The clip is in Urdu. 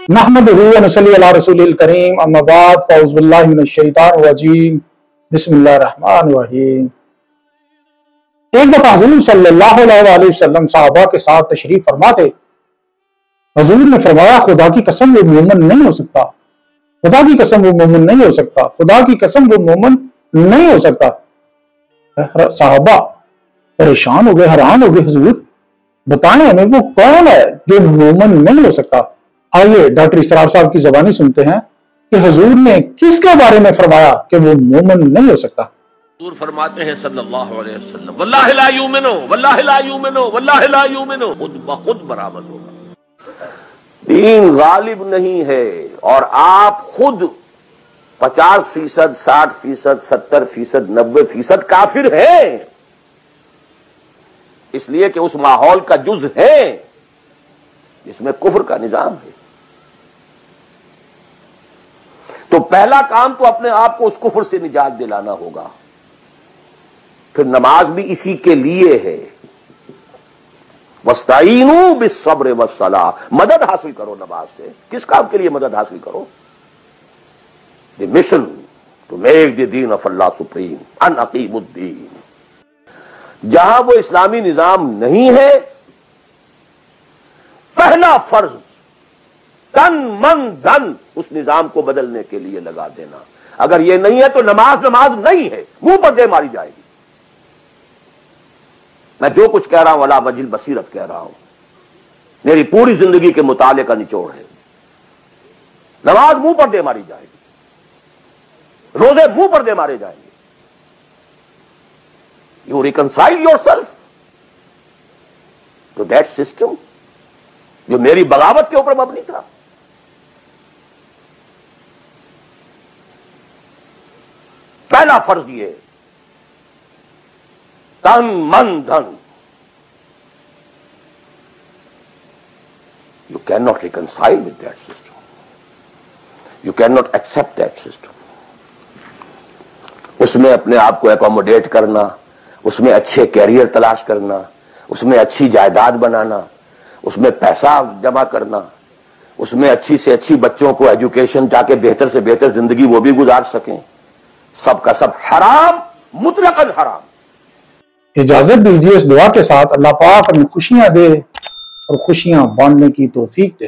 نحمدہ و نصلی علی رسول الکریم اما بعد فاعوذ باللہ من الشیطان الرجیم بسم اللہ الرحمن الرحیم۔ ایک دفعہ حضور صلی اللہ علیہ وسلم صحابہ کے ساتھ تشریف فرما تھے۔ حضور نے فرمایا خدا کی قسم وہ مومن نہیں ہو سکتا، خدا کی قسم وہ مومن نہیں ہو سکتا، خدا کی قسم وہ مومن نہیں ہو سکتا۔ صحابہ پریشان ہو گئے، حیران ہو گئے، حضور بتائیں ہمیں وہ کون ہے جو مومن نہیں ہو سکتا۔ آئیے ڈاکٹر اسرار صاحب کی زبانی سنتے ہیں کہ حضور نے کس کے بارے میں فرمایا کہ وہ مومن نہیں ہو سکتا۔ حضور فرماتے ہیں صلی اللہ علیہ وسلم واللہ لا یؤمنو واللہ لا یؤمنو واللہ لا یؤمنو، خود بخود برآمد ہوگا۔ دین غالب نہیں ہے اور آپ خود 50%، 60%، 70%، 90% کافر ہیں، اس لیے کہ اس ماحول کا جز ہے جس میں کفر کا نظام ہے۔ تو پہلا کام تو اپنے آپ کو اس کفر سے نجات دلانا ہوگا، پھر نماز بھی اسی کے لیے ہے۔ وَاسْتَعِینُوا بِالصَّبْرِ وَالصَّلَاةِ، مدد حاصل کرو نماز سے۔ کس کام کے لیے مدد حاصل کرو؟ The mission to make the deen of Allah supreme, ان اقیم الدین۔ جہاں وہ اسلامی نظام نہیں ہے، پہلا فرض تن من دھن اس نظام کو بدلنے کے لیے لگا دینا۔ اگر یہ نہیں ہے تو نماز نہیں ہے، منہ پر دے ماری جائے گی۔ میں جو کچھ کہہ رہا ہوں علی وجہ البصیرت کہہ رہا ہوں، میری پوری زندگی کے مطالعے کا نچوڑ ہے۔ نماز منہ پر دے ماری جائے گی، روزے منہ پر دے مارے جائیں گے۔ You reconcile yourself to that system جو میری بغاوت کے اوپر مبنی تھا۔ پہلا فرض یہ تن من دھن۔ You can not reconcile with that system, you can not accept that system. اس میں اپنے آپ کو اکوموڈیٹ کرنا، اس میں اچھے کیریئر تلاش کرنا، اس میں اچھی جائیداد بنانا، اس میں پیسہ جمع کرنا، اس میں اچھی سے اچھی بچوں کو ایجوکیشن تاکہ بہتر سے بہتر زندگی وہ بھی گزار سکیں، سب کا سب حرام، مطلقاً حرام۔ اجازت دیجیے اس دعا کے ساتھ اللہ پاک ہمیں خوشیاں دے اور خوشیاں بانٹنے کی توفیق دے۔